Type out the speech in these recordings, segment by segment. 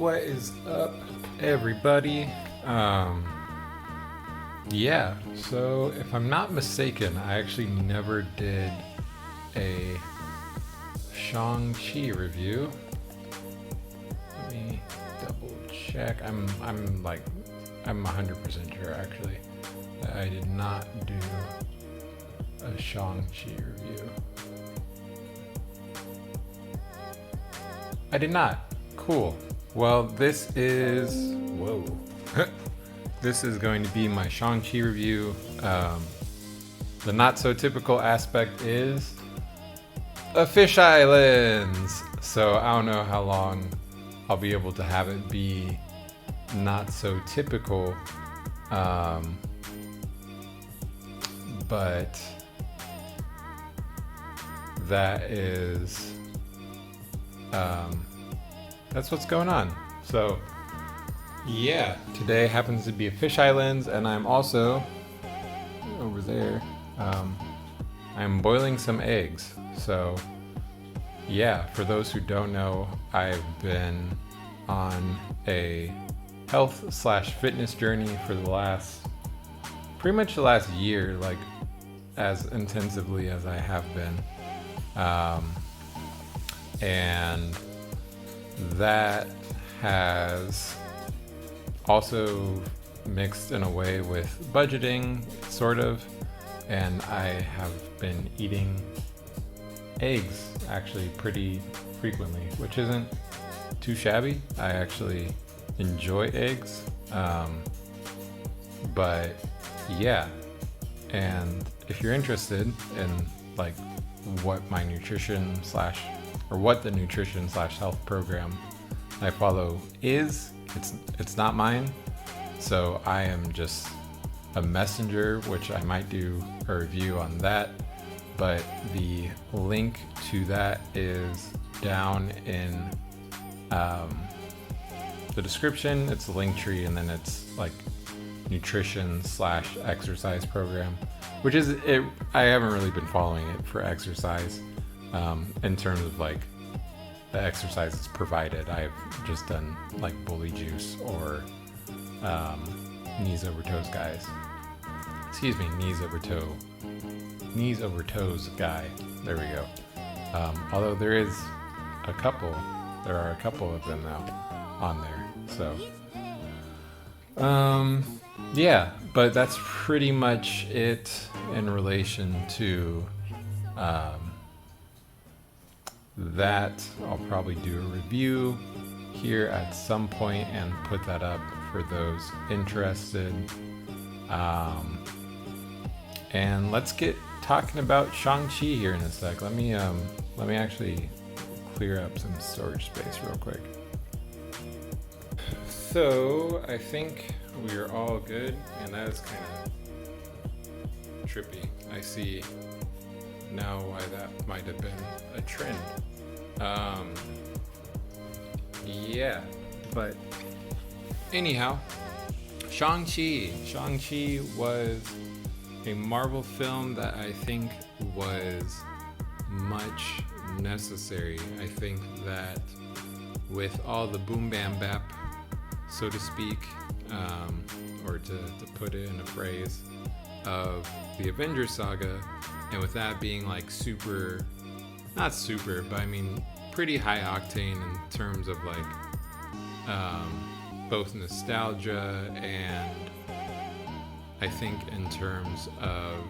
What is up, everybody? Yeah, so if I'm not mistaken, I actually never did a Shang-Chi review. Let me double check. I'm 100% sure actually that I did not do a Shang-Chi review. I did not. Cool. Well, this is this is going to be my Shang-Chi review. The not so typical aspect is a fisheye lens. So I don't know how long I'll be able to have it be not so typical. But that is that's what's going on. So yeah, today happens to be a fisheye lens, and I'm also over there. I'm boiling some eggs. So yeah, for those who don't know, I've been on a health/fitness journey for pretty much the last year, like as intensively as I have been. And that has also mixed in a way with budgeting, sort of, and I have been eating eggs actually pretty frequently, which isn't too shabby. I actually enjoy eggs, but yeah, and if you're interested in like what my what the nutrition/health program I follow is, it's not mine. So I am just a messenger, which I might do a review on that. But the link to that is down in the description. It's a link tree, and then it's like nutrition/exercise program, which is it. I haven't really been following it for exercise. In terms of like the exercises provided, I've just done like bully juice or knees over toes guys. Excuse me, knees over toes guy. There we go. Although there are a couple of them now on there. So yeah, but that's pretty much it in relation to that. I'll probably do a review here at some point and put that up for those interested. And let's get talking about Shang-Chi here in a sec. Let me actually clear up some storage space real quick. So I think we are all good, and that is kind of trippy. I see now why that might have been a trend. Yeah, but anyhow, Shang-Chi was a Marvel film that I think was much necessary. I think that with all the boom bam bap, so to speak, or to put it in a phrase, of the Avengers saga, and with that being like not super, but I mean pretty high octane in terms of like both nostalgia and I think in terms of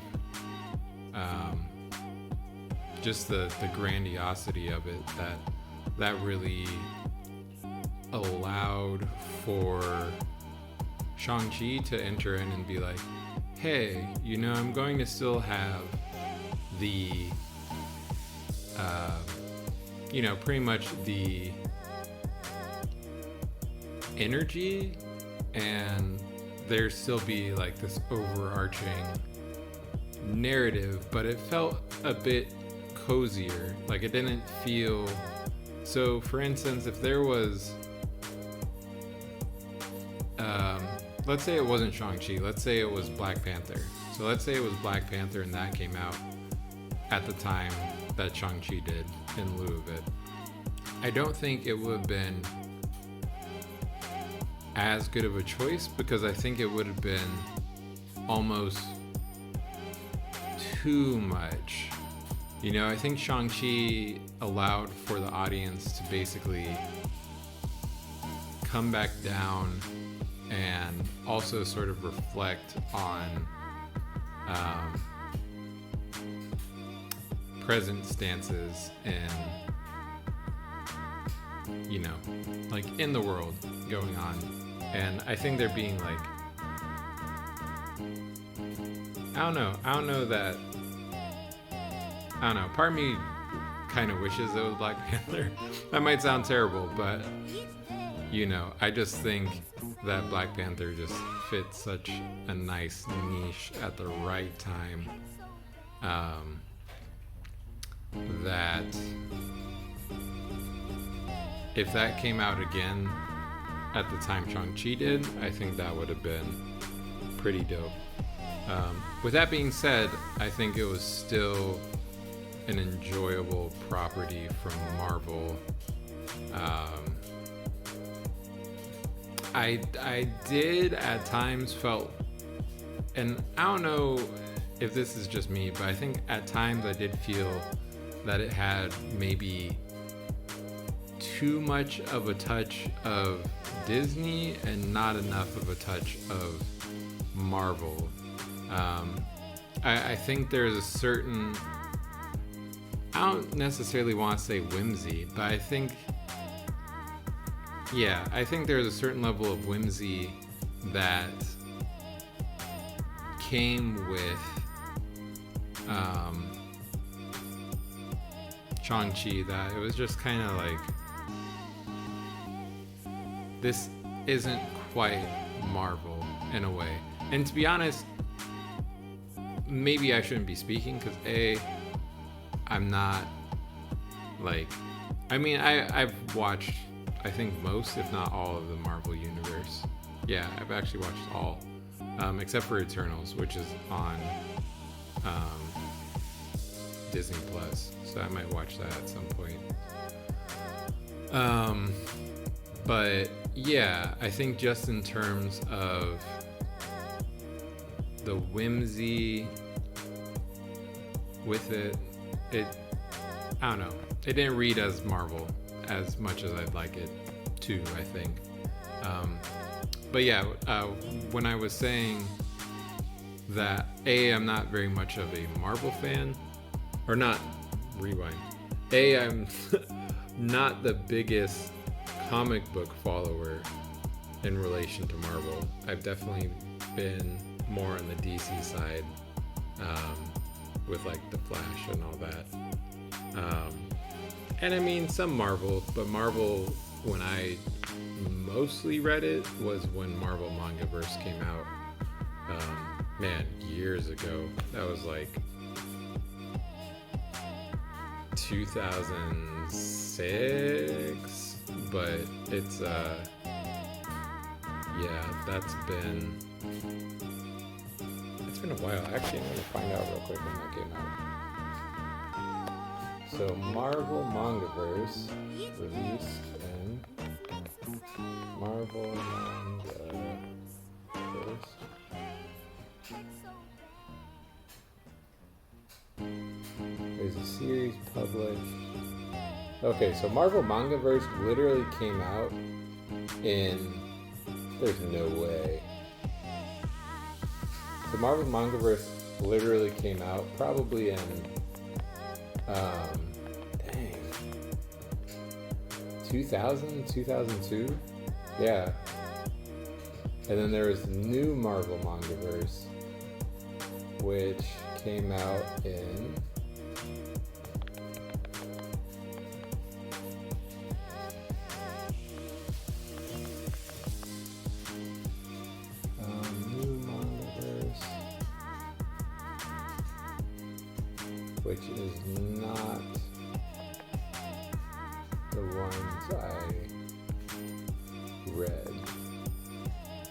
just the grandiosity of it, that really allowed for Shang-Chi to enter in and be like, hey, I'm going to still have the pretty much the energy, and there still be like this overarching narrative, but it felt a bit cozier. Like it didn't feel so. For instance, if there was let's say it wasn't Shang-Chi, let's say it was Black Panther. So let's say it was Black Panther and that came out at the time that Shang-Chi did in lieu of it. I don't think it would have been as good of a choice, because I think it would have been almost too much. You know, I think Shang-Chi allowed for the audience to basically come back down and also sort of reflect on present stances and, you know, like in the world going on. And I think they're being like, I don't know, part of me kind of wishes it was Black Panther. That might sound terrible, but, you know, I just think that Black Panther just fits such a nice niche at the right time, that if that came out again at the time Shang-Chi did, I think that would have been pretty dope. With that being said, I think it was still an enjoyable property from Marvel. I did at times felt, and I don't know if this is just me, but I think at times I did feel that it had maybe too much of a touch of Disney and not enough of a touch of Marvel. I think there's a certain, I don't necessarily want to say whimsy, but I think there's a certain level of whimsy that came with Shang-Chi, that it was just kind of like, this isn't quite Marvel in a way. And to be honest, maybe I shouldn't be speaking, because I'm not like, I mean, I've watched, I think most, if not all, of the Marvel universe. Yeah, I've actually watched all, except for Eternals, which is on Disney Plus. So I might watch that at some point. But yeah, I think just in terms of the whimsy with it, I don't know. It didn't read as Marvel as much as I'd like it to, I think. But yeah, when I was saying that, I'm not very much of a Marvel fan, or not, rewind. I'm not the biggest comic book follower in relation to Marvel. I've definitely been more on the DC side, with like the Flash and all that. And I mean some Marvel, but Marvel, when I mostly read it, was when Marvel Mangaverse came out. Years ago. That was like 2006, but it's it's been a while. Actually, I'm gonna find out real quick when that came out. So Marvel Mangaverse released in Marvel Mangaverse. There's a series published. Okay, so Marvel Mangaverse literally came out in, there's no way. So Marvel Mangaverse literally came out probably in 2000, 2002? Yeah. And then there was new Marvel Mangaverse, which came out in new Mangaverse, which is not the ones I read.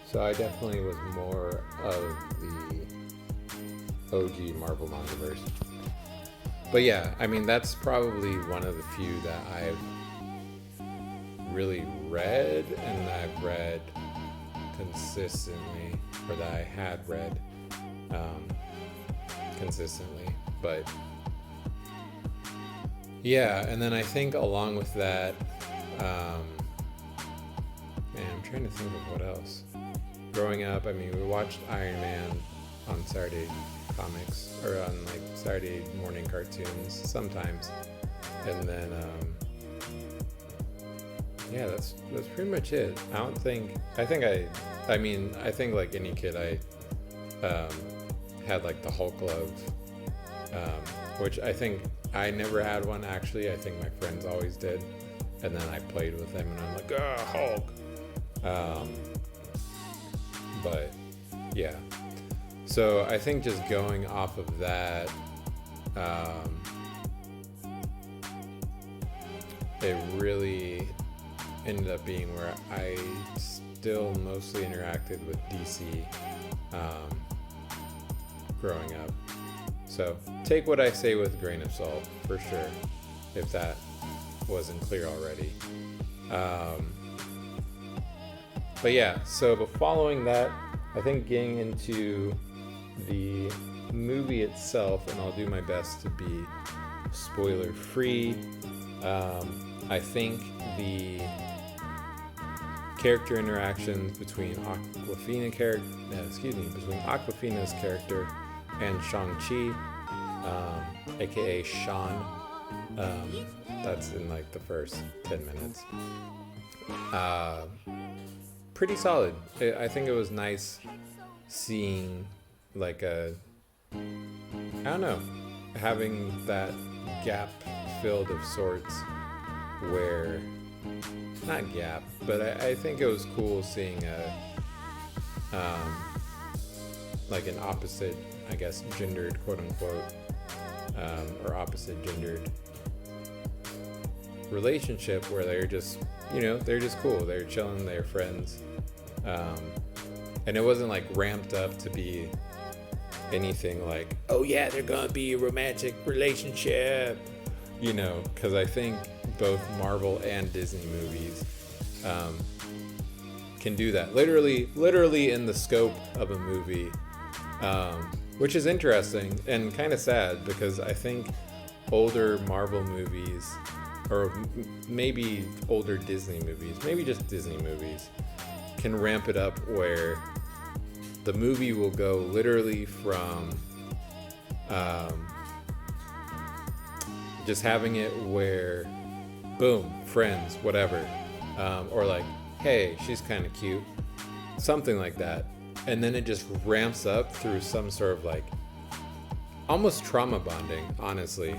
So I definitely was more of the OG Marvel Mangaverse. But yeah, I mean, that's probably one of the few that I've really read, and I've read consistently, or that I had read consistently. But yeah, and then I think along with that, man, I'm trying to think of what else. Growing up, I mean, we watched Iron Man on Saturday comics, or on like Saturday morning cartoons sometimes, and then yeah, that's pretty much it. I think like any kid, I had like the Hulk glove, which I think I never had one actually. I think my friends always did, and then I played with them, and I'm like, Hulk. But yeah, so I think just going off of that, it really ended up being where I still mostly interacted with DC growing up. So take what I say with a grain of salt, for sure, if that wasn't clear already. But yeah, so following that, I think getting into the movie itself, and I'll do my best to be spoiler free. I think the character interactions between between Awkwafina's character and Shang-Chi, aka Sean, that's in like the first 10 minutes. Pretty solid. I think it was nice seeing like having that gap filled of sorts, where, not gap, but I think it was cool seeing like an opposite, I guess, gendered, quote unquote, or opposite gendered relationship where they're just, they're just cool. They're chilling, they're friends. And it wasn't like ramped up to be anything like, oh yeah, they're gonna be a romantic relationship, because I think both Marvel and Disney movies can do that literally in the scope of a movie, which is interesting and kind of sad, because I think older Marvel movies, or maybe older Disney movies, maybe just Disney movies, can ramp it up where the movie will go literally from just having it where, boom, friends, whatever, or like, hey, she's kind of cute, something like that, and then it just ramps up through some sort of like almost trauma bonding, honestly,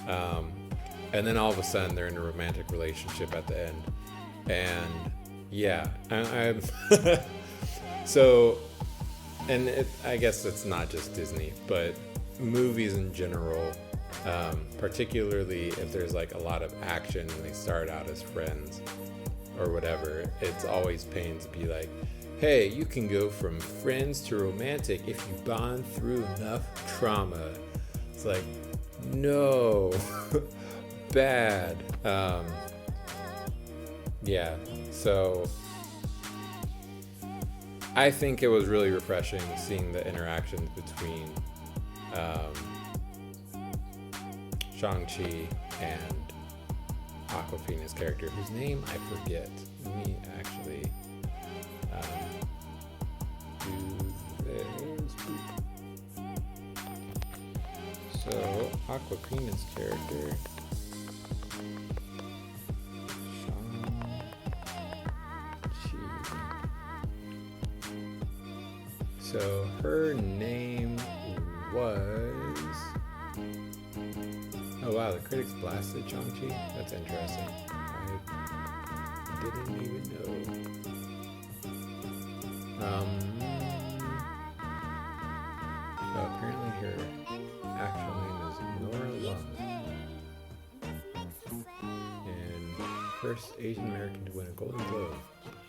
and then all of a sudden they're in a romantic relationship at the end. And yeah, I'm so, and I guess it's not just Disney, but movies in general, particularly if there's like a lot of action and they start out as friends or whatever, it's always pain to be like, hey, you can go from friends to romantic if you bond through enough trauma. It's like, no, bad. Yeah, so I think it was really refreshing seeing the interactions between Shang-Chi and Awkwafina's character, whose name I forget. Let me actually do this. So Awkwafina's character, so her name was, oh wow, the critics blasted Shang-Chi? That's interesting. I didn't even know. So apparently her actual name is Nora Lum. And first Asian American to win a Golden Globe.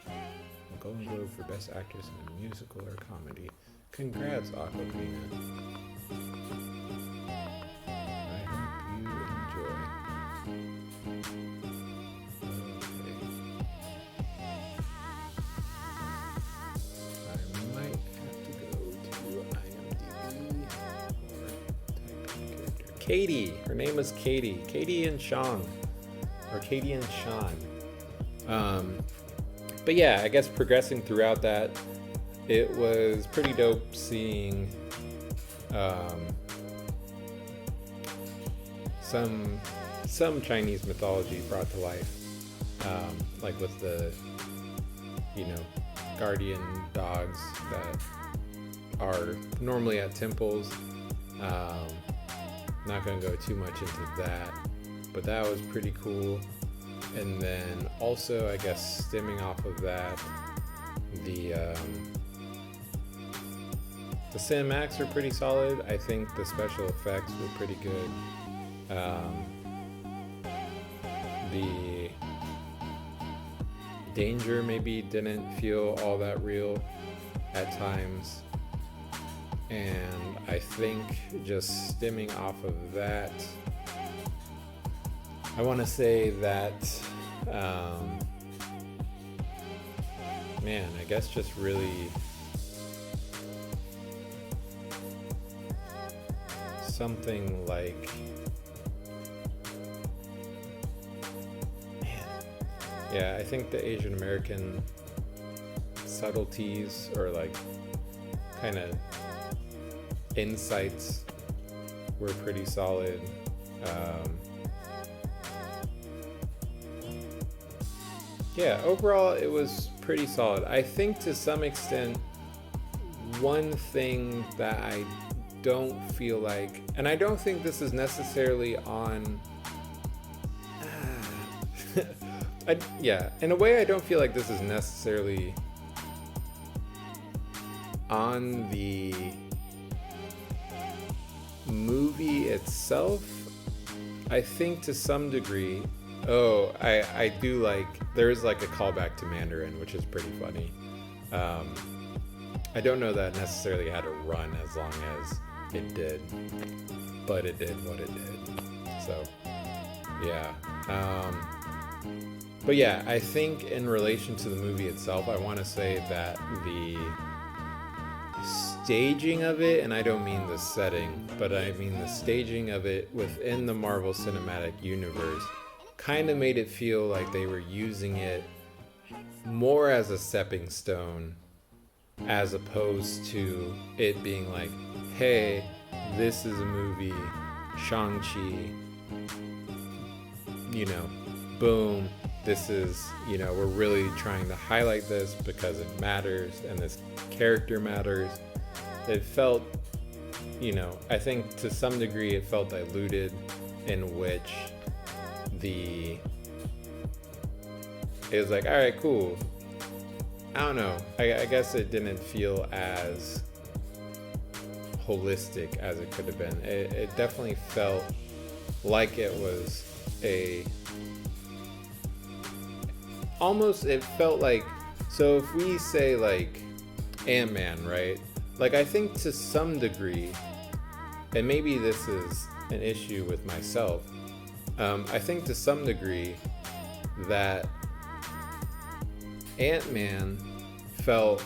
A Golden Globe for Best Actress in a Musical or Comedy. Congrats, Awkwafina. I hope you enjoy. Okay. Katie. Her name was Katie. Katie and Shang. Or Katie and Sean. But yeah, I guess progressing throughout that, it was pretty dope seeing some Chinese mythology brought to life, like with the guardian dogs that are normally at temples. Not gonna go too much into that, but that was pretty cool. And then also, I guess, stemming off of that, the cinematics are pretty solid. I think the special effects were pretty good. The danger maybe didn't feel all that real at times. And I think just stemming off of that, I want to say that, man, I guess just really something like, yeah, I think the Asian American subtleties or like kind of insights were pretty solid. Yeah, overall it was pretty solid. I think to some extent, one thing that I don't feel like, and I don't think this is necessarily on, yeah, in a way I don't feel like this is necessarily on the movie itself. I think to some degree, I do like, there's like a callback to Mandarin, which is pretty funny. I don't know that it necessarily had to run as long as it did, but it did what it did. So, yeah. But yeah, I think in relation to the movie itself, I want to say that the staging of it, and I don't mean the setting, but I mean the staging of it within the Marvel Cinematic Universe, kind of made it feel like they were using it more as a stepping stone as opposed to it being like, hey, this is a movie, Shang-Chi, boom, this is, we're really trying to highlight this because it matters and this character matters. It felt, I think to some degree it felt diluted, in which it was like, all right, cool. I don't know. I guess it didn't feel as holistic as it could have been. It definitely felt like it was it felt like, so if we say like Ant-Man, right? Like I think to some degree, and maybe this is an issue with myself, I think to some degree that Ant-Man felt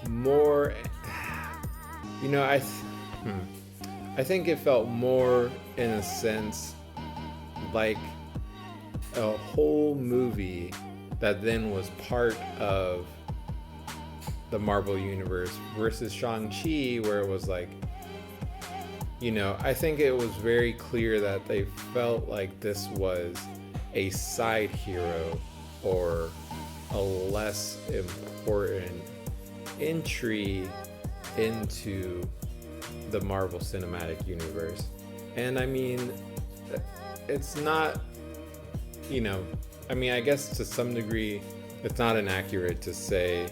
more, I think it felt more in a sense like a whole movie that then was part of the Marvel Universe versus Shang-Chi, where it was like, I think it was very clear that they felt like this was a side hero or a less important entry into the Marvel Cinematic Universe. And I mean, it's not, I guess to some degree, it's not inaccurate to say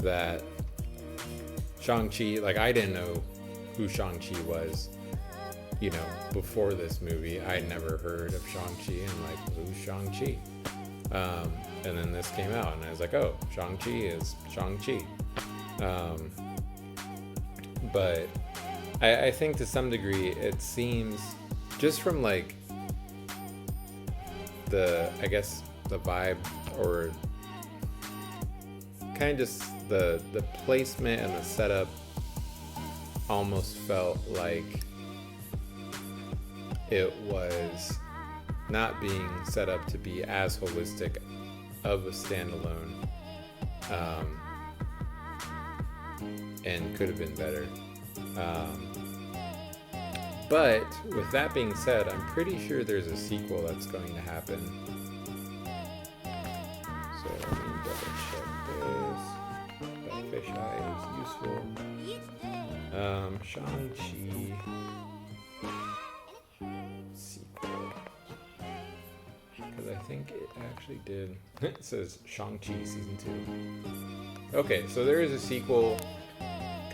that Shang-Chi, like I didn't know who Shang-Chi was, before this movie. I'd never heard of Shang-Chi and like, who's Shang-Chi? And then this came out and I was like, oh, Shang-Chi is Shang-Chi. But I think to some degree it seems, just from like the vibe, or kind of just the placement and the setup, almost felt like it was not being set up to be as holistic of a standalone, and could have been better. But with that being said, I'm pretty sure there's a sequel that's going to happen. So let me double check this. That fisheye is useful. Shang-Chi sequel. Because I think it actually did. It says Shang-Chi season 2. Okay, so there is a sequel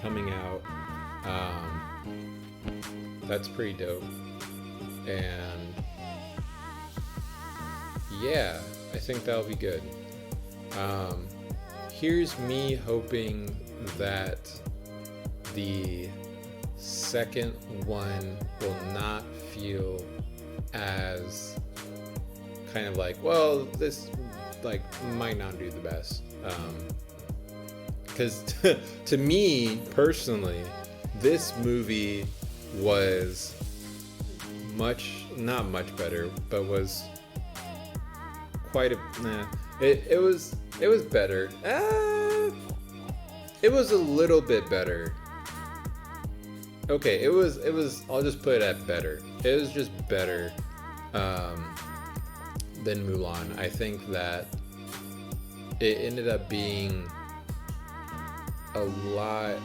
coming out. That's pretty dope. And yeah, I think that'll be good. Here's me hoping that the second one will not feel as kind of like, well, this like might not do the best. Because to me personally, this movie was not much better, but was quite a it was better. It was a little bit better. Okay, it was I'll just put it at better. It was just better than Mulan. I think that it ended up being a lot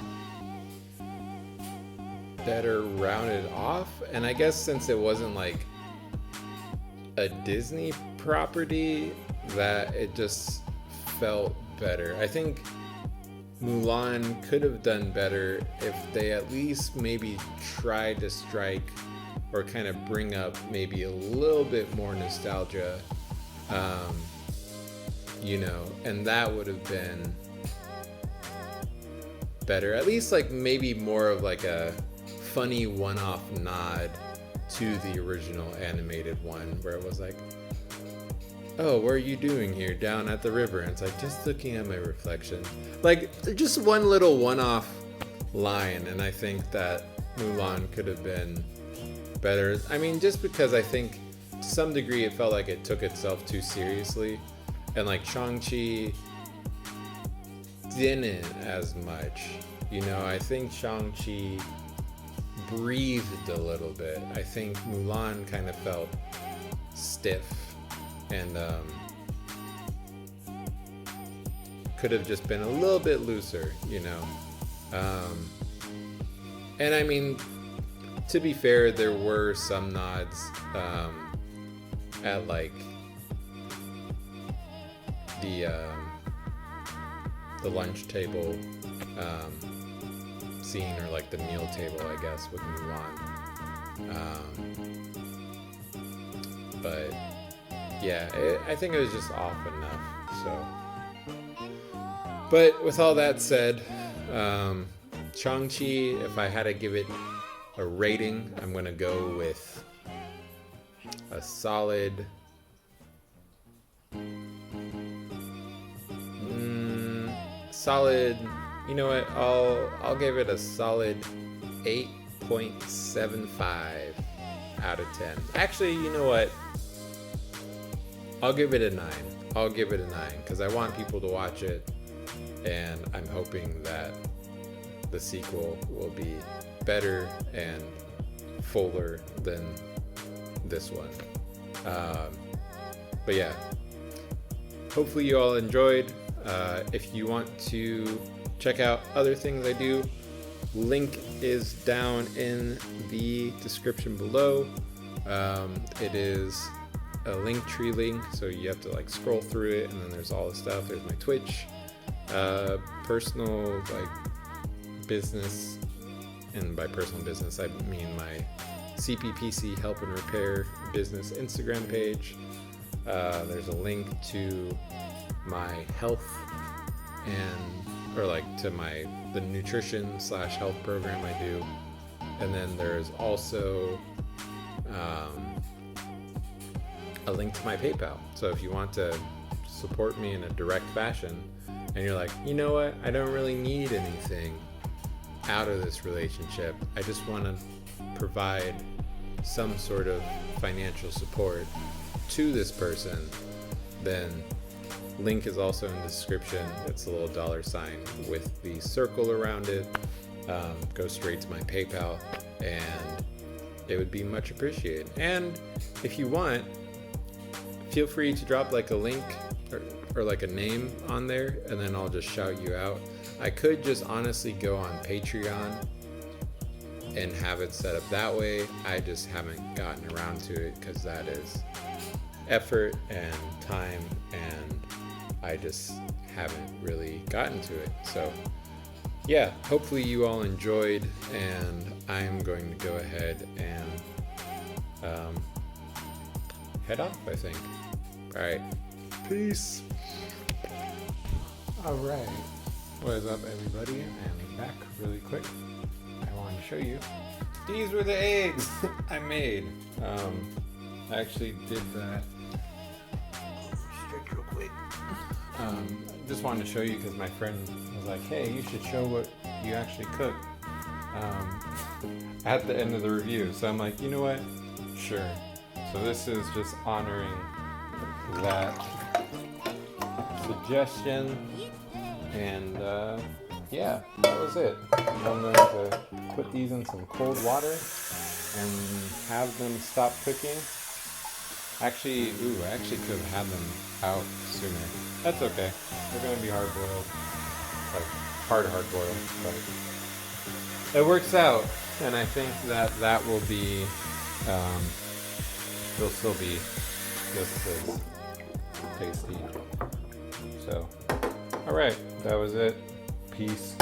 better rounded off, and I guess since it wasn't like a Disney property, that it just felt better. I think Mulan could have done better if they at least maybe tried to strike or kind of bring up maybe a little bit more nostalgia, and that would have been better. At least like maybe more of like a funny one-off nod to the original animated one, where it was like, oh, what are you doing here down at the river? And it's like, just looking at my reflection. Like, just one little one-off line, and I think that Mulan could have been better. I mean, just because I think to some degree it felt like it took itself too seriously, and like Shang-Chi didn't as much. I think Shang-Chi breathed a little bit. I think Mulan kind of felt stiff and could have just been a little bit looser, and I mean, to be fair, there were some nods at like the lunch table scene, or like the meal table, I guess, with Mulan. But yeah, I think it was just off enough. So, but with all that said, Shang-Chi, if I had to give it a rating, I'm gonna go with a solid you know what, I'll give it a solid 8.75 out of 10. Actually, you know what, I'll give it a 9. I'll give it a 9 because I want people to watch it, and I'm hoping that the sequel will be better and fuller than this one. But yeah, hopefully you all enjoyed. If you want to check out other things I do, link is down in the description below. It is a Linktree link, so you have to like scroll through it, and then there's all the stuff. There's my Twitch, personal like business, and by personal business I mean my CPPC Help and Repair business Instagram page. There's a link to my health or like to the nutrition / health program I do, and then there's also a link to my PayPal. So if you want to support me in a direct fashion, and you're like, you know what, I don't really need anything out of this relationship, I just want to provide some sort of financial support to this person, then link is also in the description. It's a little $sign with the circle around it. Go straight to my PayPal, and it would be much appreciated. And if you want, feel free to drop like a link or like a name on there, and then I'll just shout you out. I could just honestly go on Patreon and have it set up that way. I just haven't gotten around to it because that is effort and time, and I just haven't really gotten to it. So yeah, hopefully you all enjoyed, and I'm going to go ahead and head off, I think. All right, peace. All right, what is up, everybody? I'm back really quick. I want to show you. These were the eggs I made. I actually did that. Straight real quick. Just wanted to show you because my friend was like, hey, you should show what you actually cooked at the end of the review. So I'm like, you know what? Sure. So this is just honoring that suggestion, and yeah, that was it. I'm going to put these in some cold water and have them stop cooking. Actually, I actually could have had them out sooner. That's okay. They're going to be hard-boiled, like hard-boiled, but it works out, and I think that will be, they'll still be just as tasty. So, all right, that was it. Peace.